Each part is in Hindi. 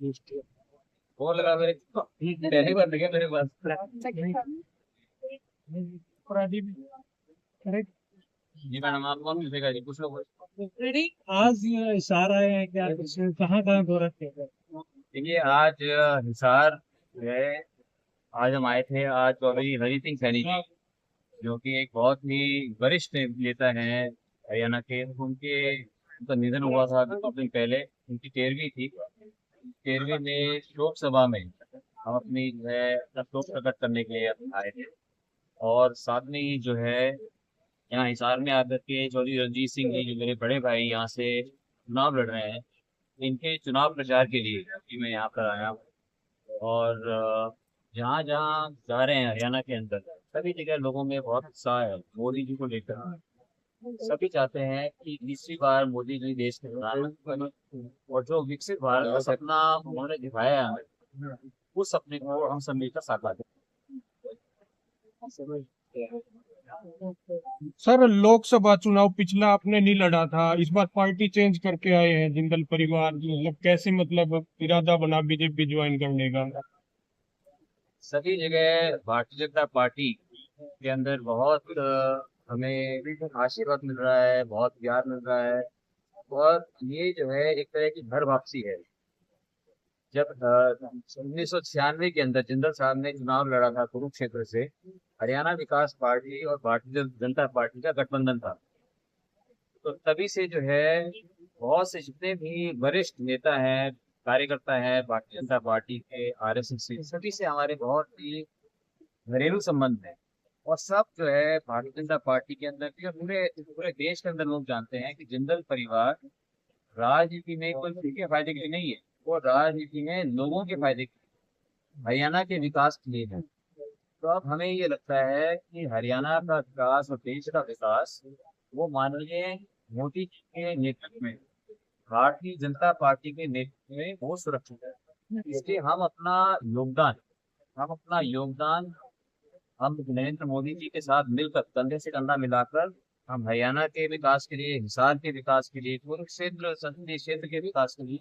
वो लगा मेरे को पहली बार लगे मेरे पास। जी मैडम, आप कौन पूछेगा जी, कुछ लोग। आज ये इशारा है क्या, कहाँ कहाँ हो रखे हैं? देखिए आज हिसार जो है, आज हम आए थे। आज चौधरी हरि सिंह सैनी जी, जो कि एक बहुत ही वरिष्ठ नेता हैं हरियाणा के, उनका निधन हुआ था अभी कुछ दिन पहले। उनकी 13वीं थी। 13वीं में शोक सभा में हम अपनी जो है अपना शोक प्रकट करने के लिए आए थे। और साथ में ही जो है यहाँ हिसार में आकर के चौधरी रणजीत सिंह जी, जो मेरे बड़े भाई यहाँ से चुनाव लड़ रहे हैं, इनके चुनाव प्रचार के लिए कि मैं यहाँ पर आया हूँ। और जहाँ जहाँ जा रहे हैं हरियाणा के अंदर, सभी जगह लोगों में बहुत उत्साह है मोदी जी को लेकर। सभी चाहते हैं कि तीसरी बार मोदी जी देश के प्रधानमंत्री बने, और जो विकसित भारत का सपना उन्होंने दिखाया है, उस सपने को हम सब मिलकर साकार करें। सर, लोकसभा चुनाव पिछला आपने नहीं लड़ा था, इस बार पार्टी चेंज करके आए हैं जिंदल परिवार, मतलब कैसे, मतलब इरादा बना बीजेपी ज्वाइन करने का? सभी जगह भारतीय जनता पार्टी के अंदर बहुत हमें आशीर्वाद मिल रहा है, बहुत प्यार मिल रहा है। और ये जो है एक तरह की घर वापसी है। जब 1996 के अंदर जिंदल साहब ने चुनाव लड़ा था कुरुक्षेत्र से, हरियाणा विकास पार्टी और भारतीय जनता पार्टी का गठबंधन था। तो तभी से जो है बहुत से जितने भी वरिष्ठ नेता हैं, कार्यकर्ता हैं भारतीय जनता पार्टी के, आरएसएस से, सभी से हमारे बहुत ही घरेलू संबंध है। और सब जो है भारतीय जनता पार्टी के अंदर भी और पूरे पूरे देश के अंदर लोग जानते हैं कि जिंदल परिवार राजनीति में कोई किसी के फायदे के लिए नहीं है, वो राजनीति में लोगों के फायदे के लिए, हरियाणा के विकास के लिए है। तो अब हमें ये लगता है कि हरियाणा का विकास और देश का विकास वो माननीय मोदी जी के नेतृत्व में, भारतीय जनता पार्टी के नेतृत्व में वो सुरक्षित है। इसलिए हम अपना योगदान हम नरेंद्र मोदी जी के साथ मिलकर, कंधे से कंधा मिलाकर, हम हरियाणा के विकास के लिए, हिसार के विकास के लिए, कुरुक्षेत्र संसदीय क्षेत्र के विकास के लिए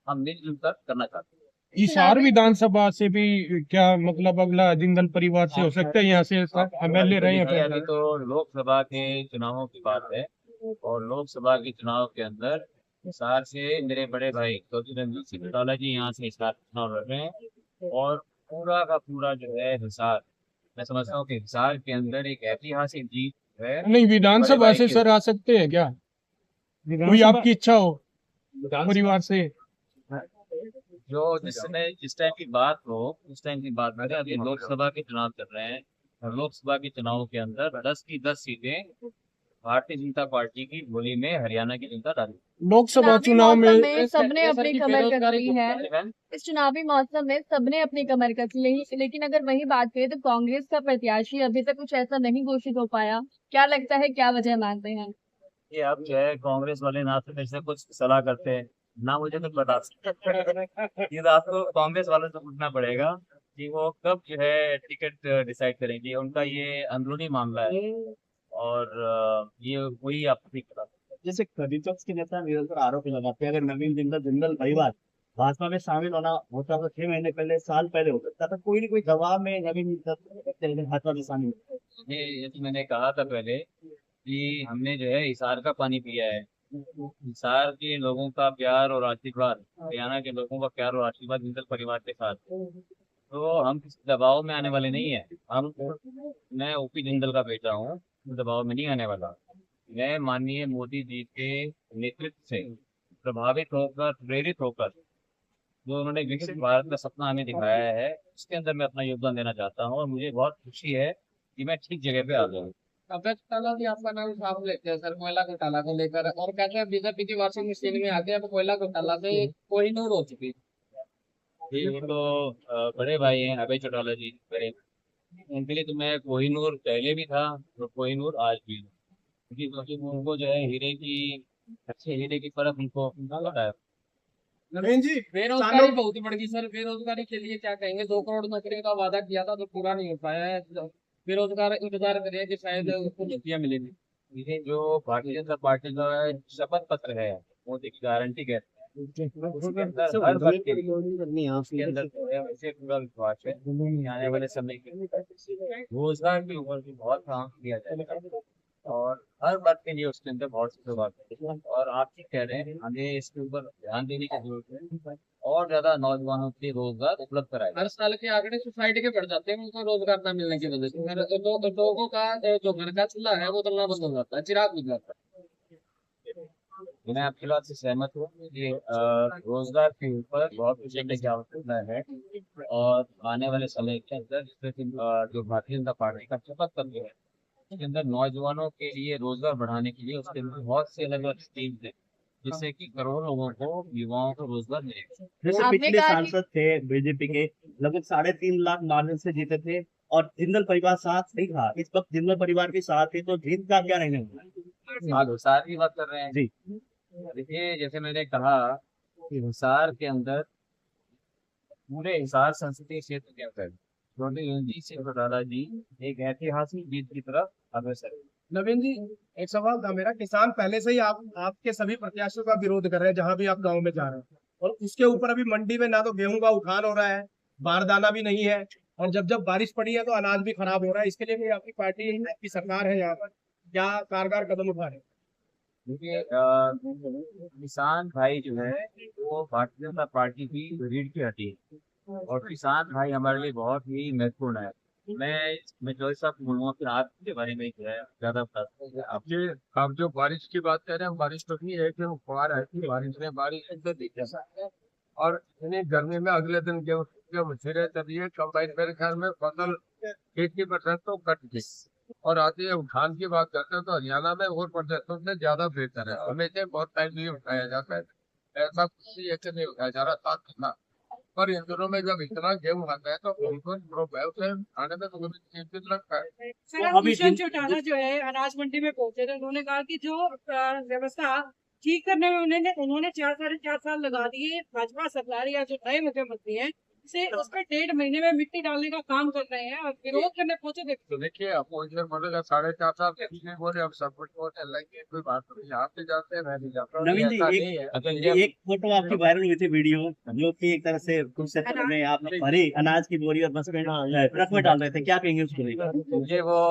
हम मिलजुल कर करना चाहते हैं। हिसार विधानसभा से भी क्या, मतलब अगला जिंदल परिवार से हो सकता है? यहाँ से एमएलए रहे हैं देखिए पहले। अभी तो लोकसभा के चुनावों की बात है, और लोकसभा के चुनाव के अंदर हिसार से मेरे बड़े भाई चौधरी रणजीत सिंह चौटाला जी यहाँ से हिसार चुनाव लड़ रहे हैं। और पूरा का पूरा जो है हिसार, मैं समझता हूँ कि हिसार के अंदर एक ऐतिहासिक जीत है नहीं, बड़े विधानसभा भाई से के। सर आ सकते हैं क्या? कोई विधानसभा आपकी इच्छा हो परिवार से? जो जिस टाइम की बात हो, उस टाइम की बात करें। अभी लोकसभा के चुनाव चल रहे हैं, और लोकसभा के चुनाव के अंदर 10 की 10 सीटें भारतीय जनता पार्टी की झोली में हरियाणा की जनता डाली। लोकसभा चुनावी चुनाव मौसम में में सबने अपनी कमर कस ली है। इस चुनावी मौसम में सबने अपनी कमर कस ली, लेकिन अगर वही बात करें तो कांग्रेस का प्रत्याशी अभी तक कुछ ऐसा नहीं घोषित हो पाया। क्या लगता है, क्या वजह मानते हैं? ये अब जो है कांग्रेस वाले ना तो मेरे से कुछ सलाह करते हैं, ना मुझे कुछ बता सकते। ये तो आपको कांग्रेस वालों से पूछना पड़ेगा कि वो कब जो है टिकट डिसाइड करेंगे। उनका ये अंदरूनी मामला है, और ये वही आपको ठीक बता सकते हैं। जैसे विपक्ष के नेता निरंतर आरोप लगाते हैं, अगर नवीन जिंदल जिंदल परिवार भाजपा में शामिल होना होता तो 6 महीने पहले, साल पहले हो सकता था। कोई ना कोई दबाव में नवीन जिंदल भाजपा में शामिल हो। ये तो मैंने कहा था पहले कि हमने जो है हिसार का पानी पिया है। हिसार के लोगों का प्यार और आशीर्वाद, हरियाणा के लोगों का प्यार और आशीर्वाद जिंदल परिवार के साथ है। तो हम किसी दबाव में आने वाले नहीं है। मैं ओपी जिंदल का बेटा हूँ, दबाव में नहीं आने वाला। मैं माननीय मोदी जी के नेतृत्व से प्रभावित होकर, प्रेरित होकर, जो उन्होंने विकसित भारत का सपना हमें दिखाया है, उसके अंदर मैं अपना योगदान देना चाहता हूँ। और मुझे बहुत खुशी है कि मैं ठीक जगह पे आ गया हूँ। अवैध घोटाला भी आपका नाम साफ लेते हैं सर, कोयला घोटाला को लेकर, और कहते हैं बीजेपी की वॉशिंग मशीन में आके अब कोयला घोटाला से कोहिनूर हो चुकी। जी वो तो बड़े भाई हैं अभय चौटाला जी, बड़े। उनके लिए तो मैं कोहिनूर पहले भी था और कोहिनूर आज भी हूँ। क्योंकि उनको जो है हीरे की, अच्छे हीरे की परख उनको पता है। नवीन जी, बेरोजगारी बहुत बढ़ गई सर। बेरोजगारी के लिए क्या कहेंगे? 2 करोड़ नौकरी का वादा किया था तो पूरा नहीं हो पाया है। बेरोजगार इंतजार कर रहे हैं कि शायद उनको नौकरियां मिलेंगी। ये जो भारतीय जनता पार्टी का शपथ पत्र है, मोदी की गारंटी कहते हैं, उसके अंदर हर वर्ग के लिए उसके अंदर जो है मुझे पूरा विश्वास है कि आने वाले समय में रोजगार के ऊपर भी बहुत काम किया जाएगा और हर वर्ग के लिए उसके अंदर बहुत सी सुधार है। और आप ठीक कह रहे हैं, हमें इसके ऊपर ध्यान देने की जरूरत है और ज्यादा नौजवानों के लिए रोजगार उपलब्ध कराए। हर साल के आंकड़े सोसाइटी के बढ़ जाते हैं उनको रोजगार न मिलने की वजह से, लोगों का जो घर का चूल्हा है वो जलना बंद हो जाता है, चिराग बुझ जाता है। मैं आपकी बात से सहमत हूँ कि रोजगार के ऊपर बहुत कुछ करने की आवश्यकता है और आने वाले समय के अंदर जिसमें कि, जो भारतीय जनता पार्टी का शपथ पत्र है उसके अंदर नौजवानों के लिए रोजगार बढ़ाने के लिए उसके अंदर बहुत से अलग अलग स्कीम है जिससे कि करोड़ों लोगों को, युवाओं को रोजगार मिलेगा। जैसे आपने पिछले कहा कि सांसद थे बीजेपी के, लगभग 3.5 लाख मार्जिन से जीते थे और जिंदल परिवार साथ नहीं था। इस वक्त जिंदल परिवार भी साथ है, तो जीत का क्या नहीं होगा? आप हिसार की बात कर रहे हैं जी। देखिए, जैसे मैंने कहा कि हिसार के अंदर पूरे हिसार संसदीय क्षेत्र के अंदर डॉक्टर रणजीत सिंह चौटाला जी एक ऐतिहासिक जीत की तरफ अग्रसर है। नवीन जी, एक सवाल था मेरा। किसान पहले से ही आपके सभी प्रत्याशियों का विरोध कर रहे हैं जहां भी आप गांव में जा रहे हैं, और उसके ऊपर अभी मंडी में ना तो गेहूं का उठान हो रहा है, बारदाना भी नहीं है, और जब जब बारिश पड़ी है तो अनाज भी खराब हो रहा है। इसके लिए भी आपकी पार्टी, आपकी सरकार है यहाँ पर, क्या कारगर कदम उठा रहे हैं? देखिए, किसान भाई जो है वो भारतीय जनता पार्टी की रीढ़ की हड्डी है और किसान भाई हमारे लिए बहुत ही महत्वपूर्ण है। मैं जो साहब बोलूँगा फिर आपके बारे में जो है ज्यादा बता सकते हैं आप। ये आप जो बारिश की बात कर रहे हैं, बारिश तो नहीं है कि फुहार है कि बारिश एकदम देखा, और इतनी गर्मी में अगले दिन गेहूं छिड़े तभी कंबाइन मेरे ख्याल में फसल 80% तो कट गई। और आते हैं उठान की बात करते हैं तो हरियाणा में और प्रदेशों से ज्यादा बेहतर है। हमें से बहुत टाइम नहीं उठाया जाता है, ऐसा कुछ भी ऐसे नहीं उठाया जा रहा था। पर इन दिनों में जब इतना गेहूं आता है तो उनको खाने में तो चिंतित लगता है। सर, अब किशन चौटाला जो है अनाज मंडी में पहुंचे थे, उन्होंने कहा कि जो व्यवस्था ठीक करने में उन्होंने 4-4.5 साल लगा दिए। भाजपा सरकार या जो नए मुख्यमंत्री हैं से उस पर 1.5 महीने में मिट्टी डालने का काम कर रहे हैं और विरोध करने पहुंचे थे। तो देखिए, अपोजिशन बोलेगा 4.5 साल पीछे बोले, अब सब कुछ बोलने लगे, कोई बात नहीं। आप भी जाते हैं, मैं भी जाता हूँ। नवीन जी, ऐसा नहीं है। एक फोटो आपकी वायरल हुई थी वीडियो, जो कि एक तरह से कुछ क्षेत्र में आप भरी अनाज की बोरी और बस में ट्रक में डाल रहे थे, क्या कहेंगे उसको लेकर? मुझे वो,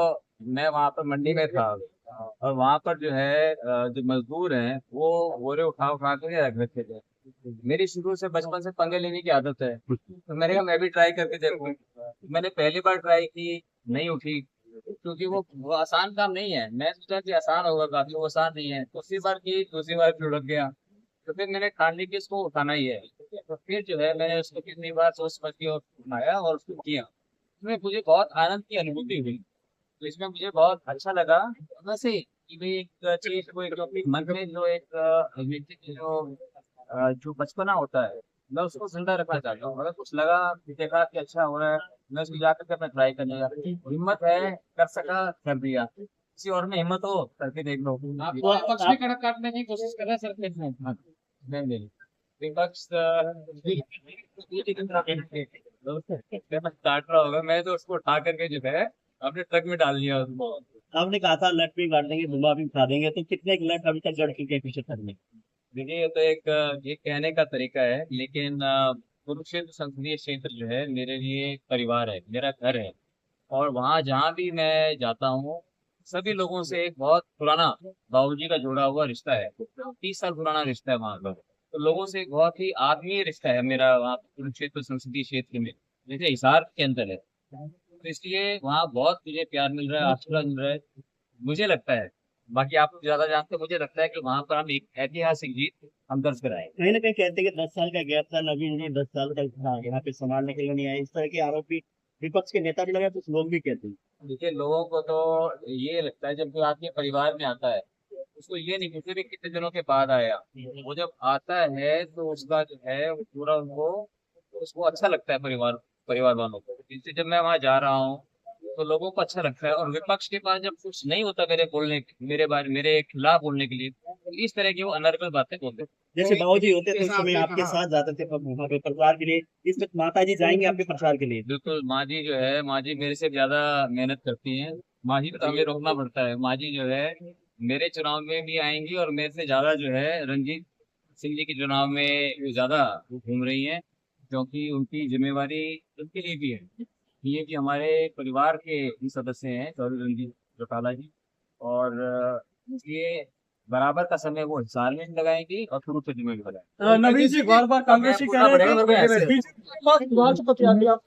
मैं वहाँ पर मंडी में था और वहाँ पर जो है जो मजदूर हैं वो बोरे उठा के रख रखे थे। मेरी शुरू से बचपन से पंगे लेने की आदत है, तो मैंने कहा मैं भी ट्राई करके देखूं। मैंने पहली बार ट्राई की, नहीं उठी, क्योंकि वो आसान काम नहीं है। मैं सोचा कि आसान होगा, काफी वो आसान नहीं है। दूसरी बार की, दूसरी बार फिर लग गया, तो फिर मैंने ठान ली कि इसको उठाना ही है। तो फिर जो है मैंने उसको कितनी बार सोच समझ के उठाया और उसको किया। इसमें मुझे बहुत आनंद की अनुभूति हुई, तो इसमें मुझे बहुत अच्छा लगा। वैसे कि भाई एक चीज को, एक अपने मन में जो एक व्यक्ति की जो बचपना होता है, मैं उसको जिंदा रखना चाहता हूँ। अगर कुछ लगा, देखा कि अच्छा हो रहा है, मैं उसको जाकर के अपना ट्राई करने का, हिम्मत है, कर सका कर दिया। किसी और में हिम्मत हो करके देख लो। आप विपक्ष भी कड़क काटने की कोशिश कर रहे हैं सर के इसमें। नहीं, विपक्ष काट रहा होगा, मैं तो उसको उठा करके जो है अपने ट्रक में डाल दिया उसको। आपने कहा था लट भी काट देंगे, धुआं भी उठा देंगे, तो कितने लट अभी तक गढ़ चुके हैं पीछे तक में? देखिए, ये तो एक ये कहने का तरीका है, लेकिन कुरुक्षेत्र संसदीय क्षेत्र जो है मेरे लिए परिवार है, मेरा घर है। और वहाँ जहाँ भी मैं जाता हूँ, सभी लोगों से एक बहुत पुराना बाबूजी का जुड़ा हुआ रिश्ता है। 30 साल पुराना रिश्ता है वहाँ का। तो लोगों से एक बहुत ही आत्मीय रिश्ता है मेरा वहाँ कुरुक्षेत्र संसदीय क्षेत्र में, जैसे हिसार के अंदर है। तो इसलिए वहाँ बहुत मुझे प्यार मिल रहा है, आशीर्वाद मिल रहा है, मुझे लगता है। बाकी आप ज्यादा जानते हैं, मुझे लगता है कि वहाँ पर हम एक ऐतिहासिक जीत हम दर्ज कराएं। कहीं ना कहीं कहते हैं कि 10 साल का गैप था, नवीन जी 10 साल तक यहाँ पे संभालने के लिए नहीं आए, इस तरह के आरोप भी विपक्ष के नेता भी लगे, कुछ लोग भी कहते हैं। देखिए, लोगों को तो ये लगता है जब कोई आपके परिवार में आता है, उसको ये नहीं पूछते भी कितने दिनों के बाद आया। वो जब आता है तो उसका जो है वो पूरा उसको अच्छा लगता है, परिवार वालों को। इससे जब मैं वहाँ जा रहा हूँ तो लोगों को अच्छा लगता है। और विपक्ष के पास जब कुछ नहीं होता मेरे खिलाफ बोलने के लिए, तो इस तरह की वो अनर्गल बातें बोलते हैं। जैसे बाबूजी होते थे उस समय आपके साथ जाते थे वहाँ पे प्रचार के लिए, इसमें माता जी जाएंगे आपके प्रचार के लिए? बिल्कुल, माँ जी जो है, माँ जी मेरे से ज्यादा मेहनत करती हैं। माँ जी को हमें रोकना पड़ता है। माँ जी जो है मेरे चुनाव में भी आएंगी और मेरे से ज्यादा जो है रणजीत सिंह जी के चुनाव में वो ज्यादा घूम रही हैं, क्योंकि उनकी जिम्मेवारी उनके लिए भी है। ये कि हमारे परिवार के ही सदस्य हैं चौधरी रणजीत चौटाला जी, और ये बराबर का समय वो हिसार में भी लगाएंगी और शुरू से जिम्मे भी लगाएंगे। नवीन जी बार बार कांग्रेस कह रहे हैं कि बीजेपी के पास प्रत्याशी आप